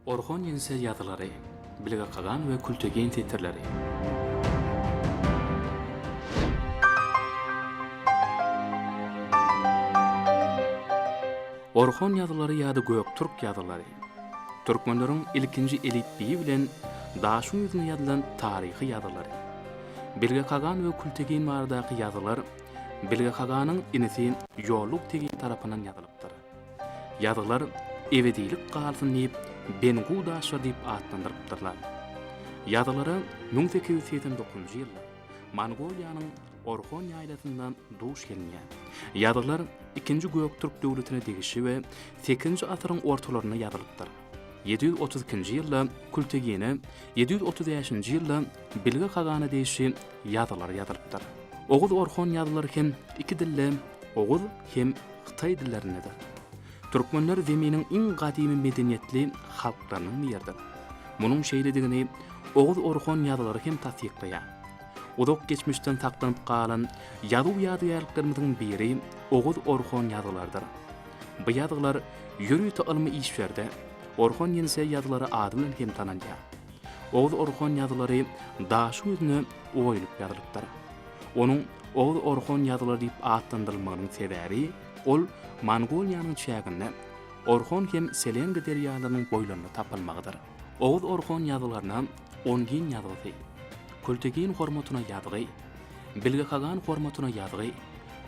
Orhon Yense ýazylary, Bilge Kagan we Kültegen titirleri. Orhon ýazylary ýa-da Göktürk ýazylary. Türkmenleriň ilkinji elitbiýi bilen daşy ýüzüne ýazylan taryhy ýazylary. Bilge Kagan we Kültegen baradaky ýazylar Bilge Kaganyň inisi Ýolluk tegi tarapyndan ýazylypdyr. Ýazylar ebedilik galsyn diýip Bengu daşy diýip atlandyrypdyrlar. Ýazylary 1879-njy ýylda Mongoliýanyň Orhon ýaýlasyndan duş gelýän. Ýazylar 2-nji Göktürk döwletine degişi we 8-nji asyryň ortalaryna ýazylypdyr. 732-nji ýylda Kültegene, 735-nji ýylda Bilge Kagana degişi ýazylar ýazylypdyr. Oğuz Orhon ýazylary hem iki dilli, Oğuz hem Xitay dillerinedir. Türkmenler zeminiň iň gadymy medeniýetli halklarynyň biridir. Munyň şeýledigini Oğuz Orhon ýazylary hem tasdikleýär. Uzak geçmişden saklanyp galan ýazyw ýadygarlyklarymyzyň biri Oğuz Orhon ýazylarydyr. Bu ýazylar ýörüýti ilmi işlerde Orhon Yense ýazylary ady bilen hem tanalýar. Oğuz Orhon ýazylary daşy ýüzüne oýulyp ýazylypdyr. Onun Oğuz Orhon ýazylary diýip atlandyrylmagynyň sebäbi ol Mongoliýanyň çäginde Orhon hem Selenge derýalarynyň boýlarynda tapylmagydyr. Oğuz Orhon ýazylaryna 10 ýazygy, Kültegen hormatyna ýazygy, Bilge Kagan hormatyna ýazygy,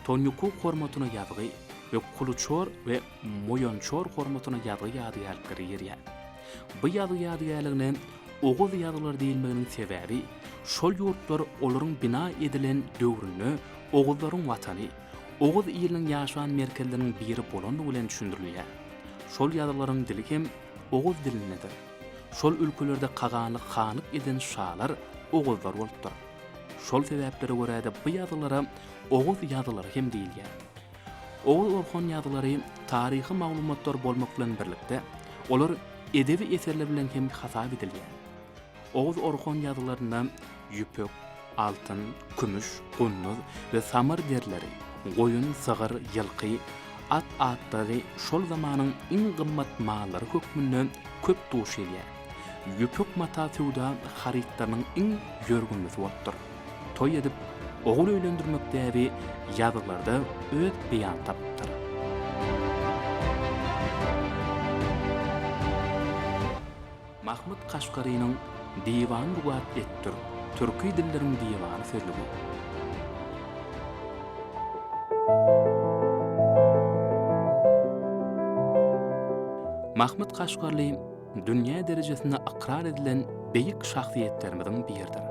Tonyukuk hormatyna ýazygy we Kuluçor we Moýonçor hormatyna ýazygy ýadygarlyklary ýerýär. Bu ýadygarlygyny Oğuz ýazylary diýilmeginiň sebäbi şol ýurtlar olaryň bina edilen döwrüni Oğuzlaryň watany, Oğuz ýeriniň ýaşaýan merkezleriniň biri bolandygy bilen düşündirilýär. Şol ýazylaryň dili hem Oğuz dilinedir. Şol ülkelerde kaganlyk hanyk eden şalar Oğuzlar bolupdyr. Şol sebäplere görä bu ýazylara Oğuz ýazylary hem diýilýär. Oğuz Orhon ýazylary taryhy maglumatlar bolmak bilen birlikde olar edebi eserler bilen hem hasap edilýär. Oğuz Orhon ýazylaryna ýüpek, altyn, kümüş, gunnuz we samar derleri, goýun, sygyr, ýylky, at atlary şol zamanyň iň gymmat mallary hökmünden köp duş edýär. Ýüpek matasyda haritlarynyň iň ýörgünlisi bolupdyr. Toý edip oğul öýlendirmekdäki ýazylarda öz beýan tapdyr. Mahmud Kaşgarynyň Diwan Lugat etdir. Türkü dilleriň diwany sözlügi. Mahmud Kaşgarly dünýä derejesinde akrar edilen beýik şahsiýetlerimiziň biridir.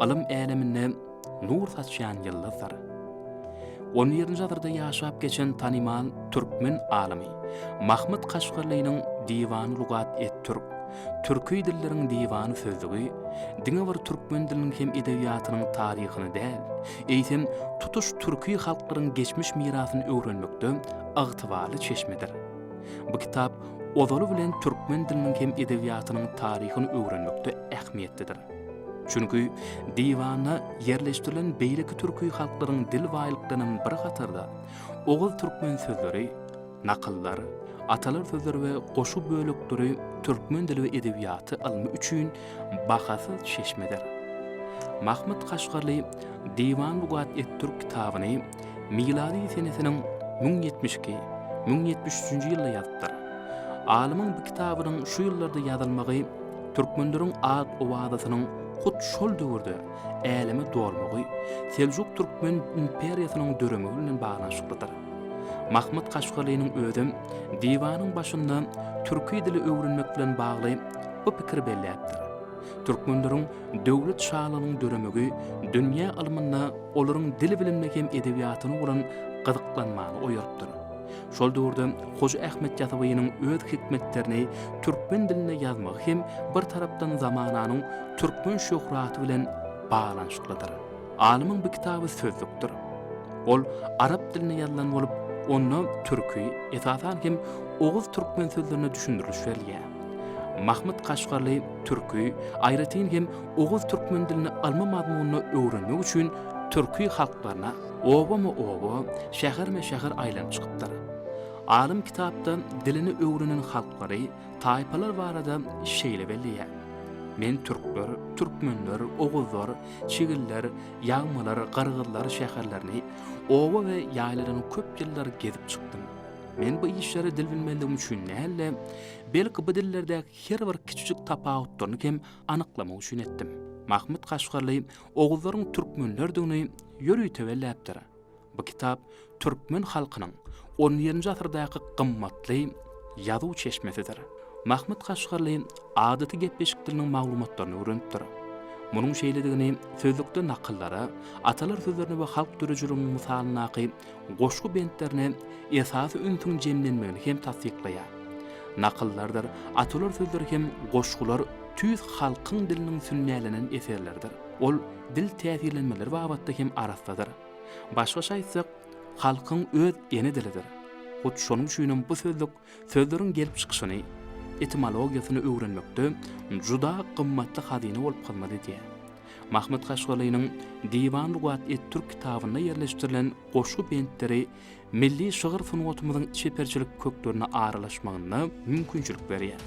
Alym äleminde nur saçýan ýyldyzdyr. 17-nji asyrda ýaşap geçen tanymal türkmen alimy Mahmud Kaşgarlynyň Diwan Lugat etdir. Türkü dilleriň diwany sözlügi diňe bir türkmen diliniň hem edebiýatynyň taryhyny däl, eýsem tutuş türkü halklaryň geçmiş mirasyny öwrenmekde agtybaly çeşmedir. Bu kitap ozaly bilen türkmen diliniň hem edebiýatynyň taryhyny öwrenmekde ähmiýetlidir. Çünki diwana yerleşdirilen beýleki türkü halklaryň dil waýlyklarynyň bir gatarda Oğuz türkmen sözleri, nakyllar, atalar sözleri we goşu bölükleri türkmen dili we edebiýaty ilmi üçin bahasy çeşmedir. Mahmud Kaşgarly Diwan Lugat etdir kitabyny miladi senesiniň 1072-1073-nji ýylda ýazdyr. Alymyň bu kitabynyň şu ýyllarda ýazylmagy türkmenleriň ad owazasynyň hut şol döwürde älemi dolmagy Seljuk Türkmen imperiýasynyň döremi bilen baglanşyklydyr. Mahmud Kaşgarlynyň özü diwanyň başyndan türkü dili öwrenmek bilen bagly bu pikir belläpdir. Türkmenleriň döwlet şahlarynyň döremegi dünýä ilminde olaryň dil bilimine hem edebiýatyna bolan gyzyklanmagy oýarpdyr. Şol döwürde Hoja Ahmet Ýasawynyň öz hikmetlerini türkmen diline ýazmak hem bir tarapdan zamananyň türkmen şöhraty bilen baglanşyklydyr. Alymyň bu kitaby sözlükdir. Ol arap diline ýazylan bolup onu türkü, esasan hem Oğuz türkmen sözlerine düşündürülüş verilýär. Mahmud Kaşgarly türkü, aýratyn hem Oğuz türkmen dilini alma mazmunyny öwrenmek üçin türkü halklaryna oba, şäherme şäher aýlanyp çykypdyr. Alym kitapda dilini öwrenen halklary taypalar barada şeýle belliýä. Men türkler, türkmenler, oguzlar, çigiller, ýagmalar, gargyzlar şäherlerini, owa we ýaýlaryny köp ýyllar gezip çykdym. Men bu işleri dil bilmeliğim üçin näle, belki bu dillerde her bir kiçijik tapawutlaryny hem anyklamak üçin etdim. Mahmud Kaşgarly oguzlaryň türkmenler döňüni ýörüýteberläpdir. Bu kitap türkmen halkynyň 17-nji asyrdaky gymmatly ýazyw çeşmesidir. Mahmud Kaşgarly adaty gepleşik diliniň maglumatlaryny öwrenipdir. Munyň şeýledigini sözlükde nakyllara, atalar sözlerini we halk dörejülüğüniň misalynaky goşgu bentlerine esasy ünsüň jemlenmegini hem tasdiklaýar. Nakyllardyr, atalar sözleri hem goşgular tüýs halkyň diliniň sünnälenen eserlerdir. Ol dil täsirlenmeleri babatda hem arastadyr. Başgaça aýtsak, halkyň öz ýeni dilidir. Hut şonuň üçin bu sözlük sözleriň gelip çykyşyny, etimologiýasyny öwrenmekde juda gymmatly hazine bolup kalmady diýär. Mahmud Kaşgarlynyň Diwan Lugat et-Türk kitabyna ýerleşdirilen goşgu bentleri milli şygyr sunwatymyzyň çeperçilik köklerine aralaşmagyna mümkinçilik berýär.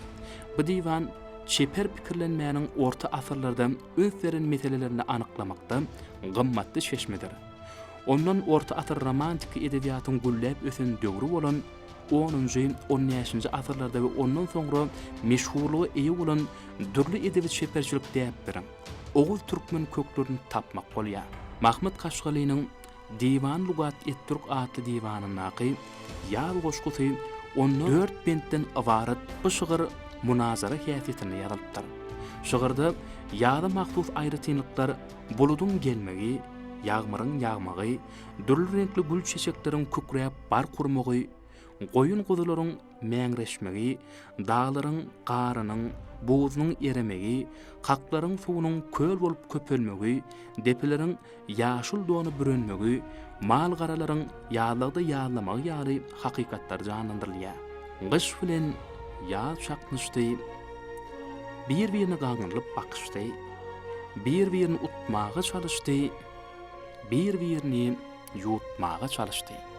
Bu diwan çeper pikirlenmäniň orta asyrlarda özlerin meselelerini anyklamakda gymmatly şeşmedir. Ondan orta asır romantik edebiýatyň güllep ösen döwri bolan 10-njy, 17-nji asyrlarda we ondan soňra meşhurlugy eýe bolan dürli edebi çeperçilik diýipdir. Oguz türkmen köklerini tapmak bolýar. Mahmud Kaşgarlynyň Diwan Lugat et-Türk adly diwanynaky ýaly goşgusy 14 bentden ibaret bu şygyr munazara häsiýetinde ýazylypdyr. Şygyrda ýaly mahsus aýrytynlyklar buludyň gelmegi, ýagmyryň ýagmagy, dürli renkli gül çeçekleriň kökräp bar kurmagy, goýun guzularyň mäňreşmegi, dağlaryň garanyň, buğuzynyň eremegi, kaklaryň suwunyň köl bolup köpelmegi, depeleriň ýaşyl dony bürünmegi, mal garalaryň ýağlygda ýağlamagy ýaly hakykatlar janlandyrylýar. Gyş bilen ýaz çaknyşdy, bir-birini gaňyryp bakışdy, bir-birini utmaga çalyşdy, bir-birini ýutmaga çalyşdy.